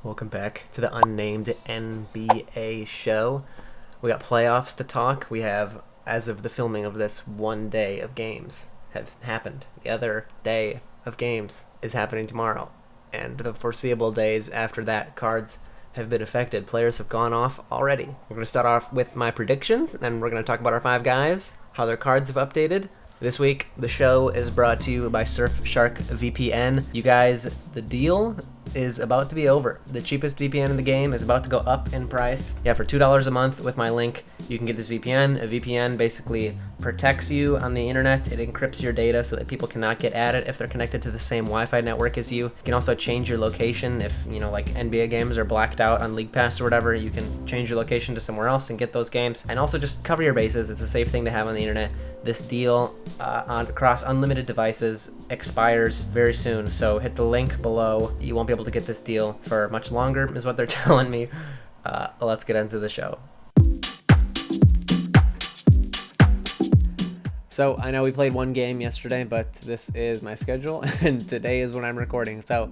Welcome back to the unnamed NBA show. We got playoffs to talk. We have, as of the filming of this, 1 day of games have happened. The other day of games is happening tomorrow. And the foreseeable days after that, cards have been affected. Players have gone off already. We're going to start off with my predictions, then we're going to talk about our 5 guys, how their cards have updated. This week, the show is brought to you by Surfshark VPN. You guys, the deal is about to be over. The cheapest VPN in the game is about to go up in price. Yeah, for $2 a month with my link, you can get this VPN. A VPN basically protects you on the internet. It encrypts your data so that people cannot get at it if they're connected to the same Wi-Fi network as you. You can also change your location if, like NBA games are blacked out on League Pass or whatever. You can change your location to somewhere else and get those games. And also just cover your bases. It's a safe thing to have on the internet. This deal across unlimited devices expires very soon, so hit the link below. You won't be able to get this deal for much longer, is what they're telling me. Let's get into the show. So I know we played 1 game yesterday, but this is my schedule, and today is when I'm recording. So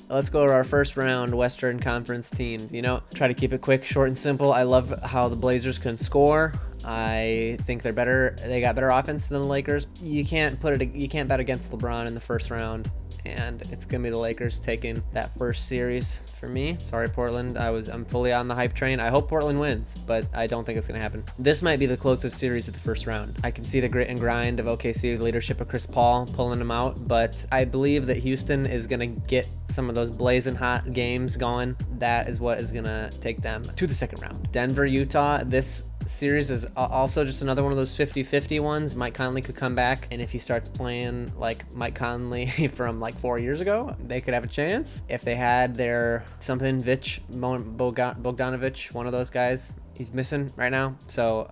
let's go to our first round Western Conference teams. Try to keep it quick, short, and simple. I love how the Blazers can score. I think they're better. They got better offense than the Lakers. You can't bet against LeBron in the first round, and it's gonna be the Lakers taking that first series for me. Sorry, Portland. I'm fully on the hype train. I hope Portland wins, but I don't think it's gonna happen. This might be the closest series of the first round. I can see the grit and grind of OKC, the leadership of Chris Paul pulling them out, but I believe that Houston is gonna get some of those blazing hot games going. That is what is gonna take them to the second round. Denver, Utah. This series is also just another one of those 50-50 ones. Mike Conley could come back, and if he starts playing like Mike Conley from like 4 years ago, they could have a chance. If they had their Bogdanovic, one of those guys, he's missing right now, so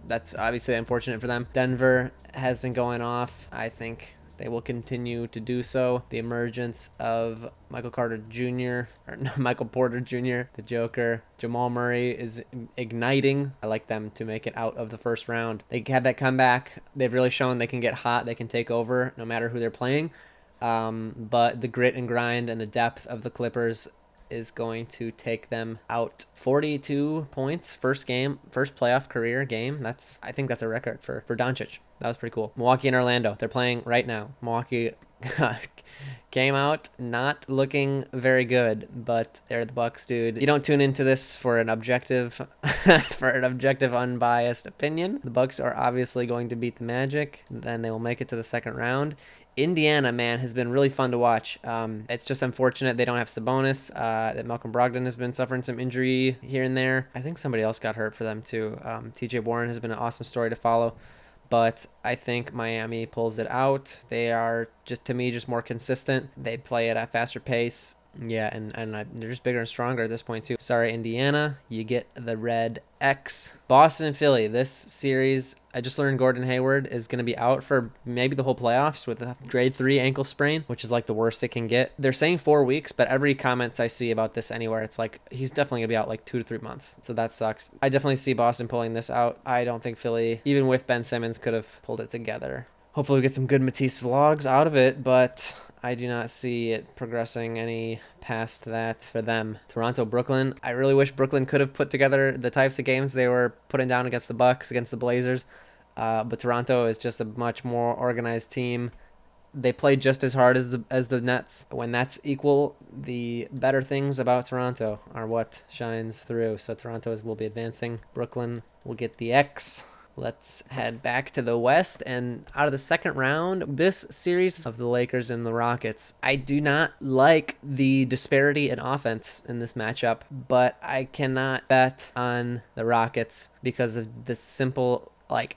that's obviously unfortunate for them. Denver has been going off. I think they will continue to do so. The emergence of Michael Porter Jr., the Joker, Jamal Murray is igniting. I like them to make it out of the first round. They had that comeback. They've really shown they can get hot. They can take over no matter who they're playing. But the grit and grind and the depth of the Clippers is going to take them out. 42 points, first playoff career game. I think that's a record for Doncic. That was pretty cool. Milwaukee and Orlando, they're playing right now. Milwaukee came out not looking very good, but they're the Bucks, dude. You don't tune into this for an objective, unbiased opinion. The Bucks are obviously going to beat the Magic. Then they will make it to the second round. Indiana, man, has been really fun to watch. It's just unfortunate they don't have Sabonis, that Malcolm Brogdon has been suffering some injury here and there. I think somebody else got hurt for them too. TJ Warren has been an awesome story to follow, but I think Miami pulls it out. They are to me, more consistent. They play at a faster pace. Yeah, and they're just bigger and stronger at this point too. Sorry, Indiana, you get the red X. Boston and Philly, this series, I just learned Gordon Hayward is going to be out for maybe the whole playoffs with a grade 3 ankle sprain, which is like the worst it can get. They're saying 4 weeks, but every comments I see about this anywhere, it's like he's definitely going to be out like 2 to 3 months. So that sucks. I definitely see Boston pulling this out. I don't think Philly, even with Ben Simmons, could have pulled it together. Hopefully we get some good Matisse vlogs out of it, but I do not see it progressing any past that for them. Toronto, Brooklyn. I really wish Brooklyn could have put together the types of games they were putting down against the Bucks, against the Blazers. But Toronto is just a much more organized team. They play just as hard as the Nets. When that's equal, the better things about Toronto are what shines through. So Toronto will be advancing. Brooklyn will get the X. Let's head back to the West, and out of the second round, this series of the Lakers and the Rockets. I do not like the disparity in offense in this matchup, but I cannot bet on the Rockets because of the simple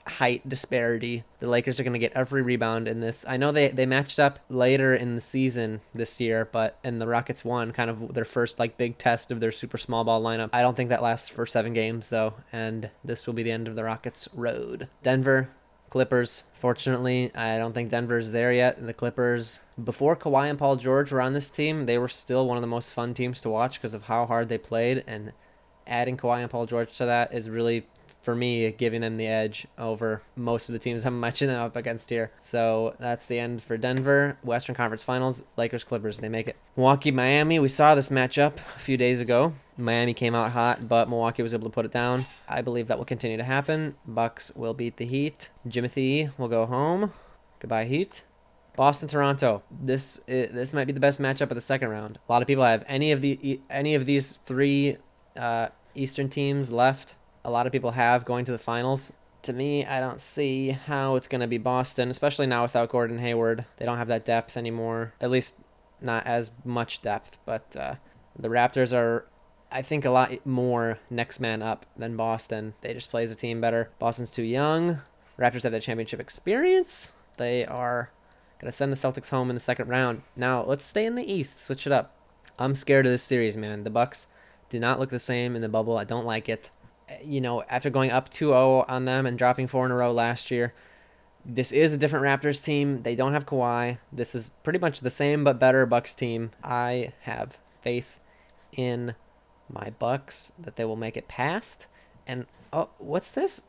height disparity. The Lakers are going to get every rebound in this. I know they matched up later in the season this year, and the Rockets won kind of their first big test of their super small ball lineup. I don't think that lasts for 7 games though, and this will be the end of the Rockets' road. Denver, Clippers. Fortunately, I don't think Denver's there yet. And the Clippers, before Kawhi and Paul George were on this team, they were still one of the most fun teams to watch because of how hard they played, and adding Kawhi and Paul George to that is really for me, giving them the edge over most of the teams I'm matching them up against here. So that's the end for Denver. Western Conference Finals, Lakers, Clippers, they make it. Milwaukee, Miami, we saw this matchup a few days ago. Miami came out hot, but Milwaukee was able to put it down. I believe that will continue to happen. Bucks will beat the Heat. Jimothy will go home. Goodbye, Heat. Boston, Toronto. This might be the best matchup of the second round. A lot of people have any of these three Eastern teams left. A lot of people have going to the finals. To me, I don't see how it's going to be Boston, especially now without Gordon Hayward. They don't have that depth anymore, at least not as much depth. But the Raptors are, I think, a lot more next man up than Boston. They just play as a team better. Boston's too young. Raptors have that championship experience. They are going to send the Celtics home in the second round. Now, let's stay in the East. Switch it up. I'm scared of this series, man. The Bucks do not look the same in the bubble. I don't like it. You know, after going up 2-0 on them and dropping 4 in a row last year, this is a different Raptors team. They don't have Kawhi. This is pretty much the same but better Bucks team. I have faith in my Bucks that they will make it past. And, oh, what's this?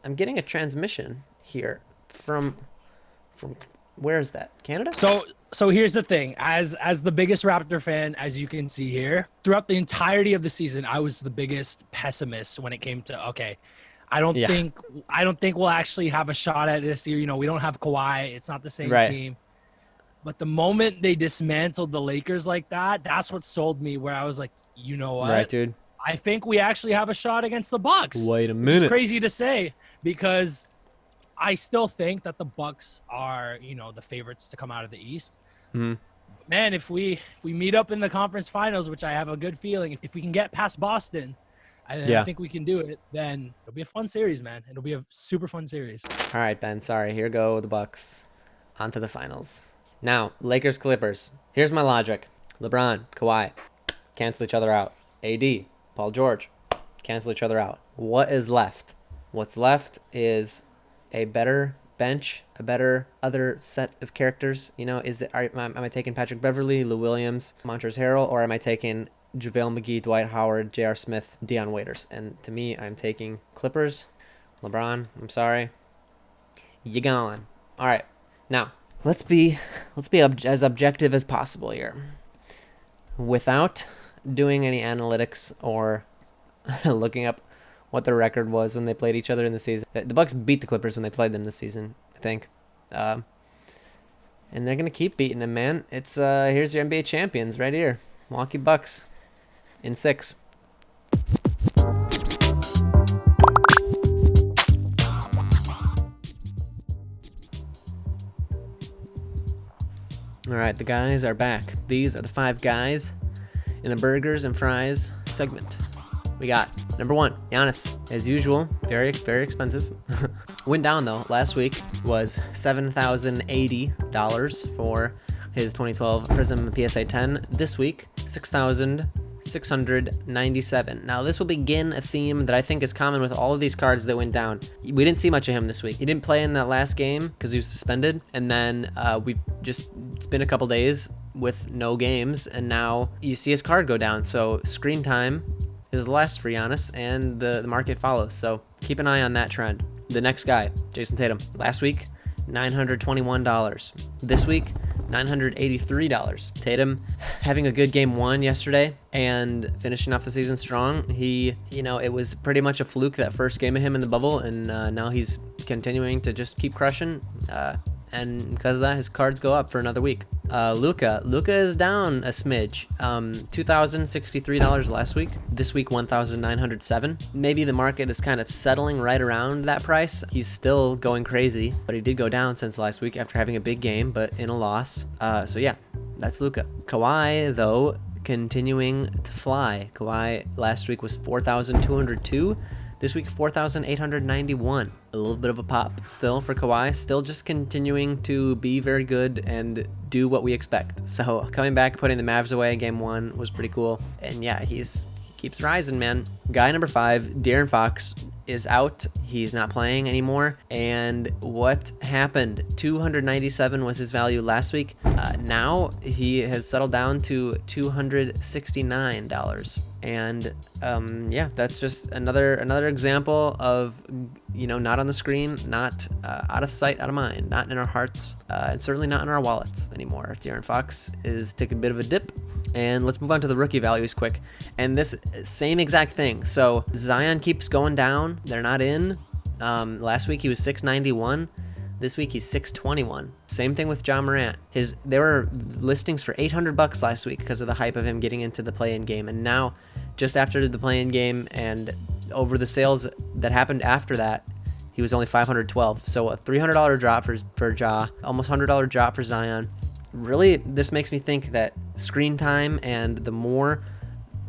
I'm getting a transmission here from where is that? Canada? So here's the thing. As the biggest Raptor fan, as you can see here, throughout the entirety of the season, I was the biggest pessimist when it came to, okay, I don't think we'll actually have a shot at this year. You know, we don't have Kawhi. It's not the same team. But the moment they dismantled the Lakers like that, that's what sold me, where I was like, you know what? Right, dude. I think we actually have a shot against the Bucks. Wait a minute. It's crazy to say because I still think that the Bucks are, you know, the favorites to come out of the East. Mm-hmm. Man, if we meet up in the conference finals, which I have a good feeling, if we can get past Boston, I think we can do it, then it'll be a fun series, man. It'll be a super fun series. All right, Ben. Sorry. Here go the Bucks. On to the finals. Now, Lakers, Clippers. Here's my logic. LeBron, Kawhi, cancel each other out. AD, Paul George, cancel each other out. What is left? What's left is a better bench, a better other set of characters. You know, am I taking Patrick Beverley, Lou Williams, Montrezl Harrell, or am I taking JaVale McGee, Dwight Howard, J.R. Smith, Deion Waiters? And to me, I'm taking Clippers. LeBron, I'm sorry. You gone. All right. Now, let's be as objective as possible here. Without doing any analytics or looking up what their record was when they played each other in the season. The Bucks beat the Clippers when they played them this season, I think. And they're going to keep beating them, man. It's here's your NBA champions right here. Milwaukee Bucks in 6. All right, the guys are back. These are the 5 guys in the burgers and fries segment. We got number 1, Giannis. As usual, very, very expensive. Went down, though. Last week was $7,080 for his 2012 Prism PSA 10. This week, $6,697. Now, this will begin a theme that I think is common with all of these cards that went down. We didn't see much of him this week. He didn't play in that last game because he was suspended. And then it's been a couple days with no games. And now you see his card go down. So screen time is less for Giannis, and the market follows. So keep an eye on that trend. The next guy, Jason Tatum. Last week, $921. This week, $983. Tatum having a good game 1 yesterday and finishing off the season strong. It was pretty much a fluke that first game of him in the bubble, and now he's continuing to just keep crushing. And because of that, his cards go up for another week. Luka is down a smidge. $2,063 last week. This week, $1,907. Maybe the market is kind of settling right around that price. He's still going crazy, but he did go down since last week after having a big game, but in a loss. So yeah, that's Luka. Kawhi, though, continuing to fly. Kawhi last week was 4,202. This week, 4,891. A little bit of a pop still for Kawhi. Still just continuing to be very good and do what we expect. So coming back, putting the Mavs away game 1 was pretty cool. And yeah, he keeps rising, man. Guy number 5, De'Aaron Fox. is out. He's not playing anymore. And what happened? 297 was his value last week. Now he has settled down to $269. And yeah, that's just another example of, not on the screen, not out of sight, out of mind, not in our hearts, and certainly not in our wallets anymore. De'Aaron Fox is taking a bit of a dip. And let's move on to the rookie values quick. And this same exact thing. So Zion keeps going down. They're not in. Last week he was 691. This week he's 621. Same thing with John Morant. There were listings for $800 last week because of the hype of him getting into the play-in game. And now, just after the play-in game and over the sales that happened after that, he was only 512. So a $300 drop for Ja, almost $100 drop for Zion. Really, this makes me think that screen time, and the more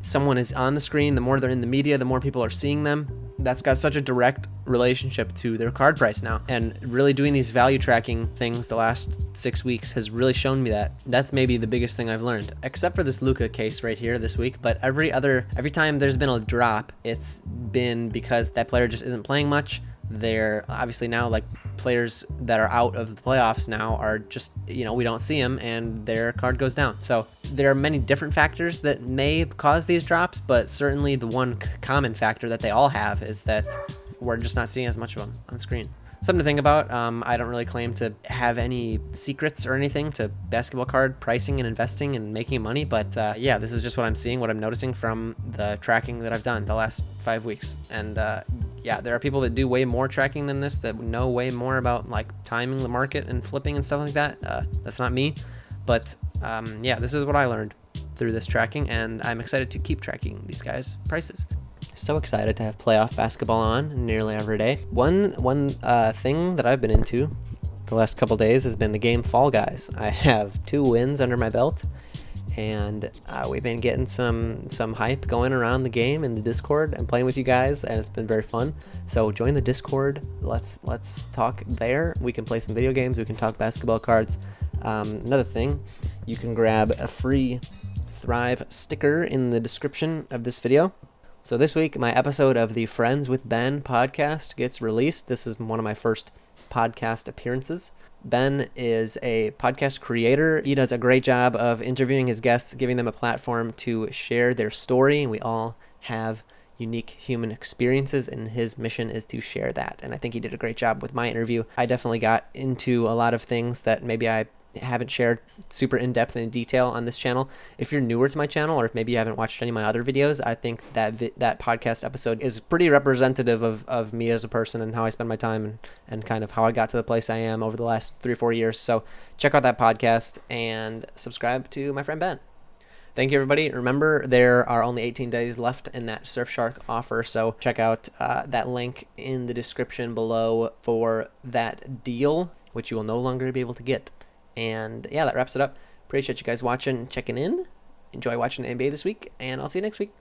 someone is on the screen, the more they're in the media, the more people are seeing them. That's got such a direct relationship to their card price now. And really doing these value tracking things the last 6 weeks has really shown me that. That's maybe the biggest thing I've learned, except for this Luka case right here this week. But every time there's been a drop, it's been because that player just isn't playing much. They're obviously now, like, players that are out of the playoffs now are just, we don't see them and their card goes down. So there are many different factors that may cause these drops, but certainly the one common factor that they all have is that we're just not seeing as much of them on screen. Something to think about. I don't really claim to have any secrets or anything to basketball card pricing and investing and making money, but yeah, this is just what I'm seeing, what I'm noticing from the tracking that I've done the last 5 weeks. And yeah, there are people that do way more tracking than this, that know way more about like timing the market and flipping and stuff like that. That's not me, but yeah, this is what I learned through this tracking, and I'm excited to keep tracking these guys' prices. So excited to have playoff basketball on nearly every day. One thing that I've been into the last couple days has been the game Fall Guys. I have 2 wins under my belt, and we've been getting some hype going around the game in the Discord and playing with you guys, and it's been very fun. So join the Discord. Let's talk there. We can play some video games. We can talk basketball cards. Another thing, you can grab a free Thrive sticker in the description of this video. So this week, my episode of the Friends with Ben podcast gets released. This is one of my first podcast appearances. Ben is a podcast creator. He does a great job of interviewing his guests, giving them a platform to share their story. And we all have unique human experiences, and his mission is to share that. And I think he did a great job with my interview. I definitely got into a lot of things that maybe I haven't shared super in-depth and in detail on this channel. If you're newer to my channel, or if maybe you haven't watched any of my other videos, I think that that podcast episode is pretty representative of me as a person and how I spend my time and kind of how I got to the place I am over the last 3 or 4 years. So check out that podcast and subscribe to my friend Ben. Thank you, everybody. Remember, there are only 18 days left in that Surfshark offer, so check out that link in the description below for that deal, which you will no longer be able to get. And yeah, that wraps it up. Appreciate you guys watching, checking in. Enjoy watching the NBA this week, and I'll see you next week.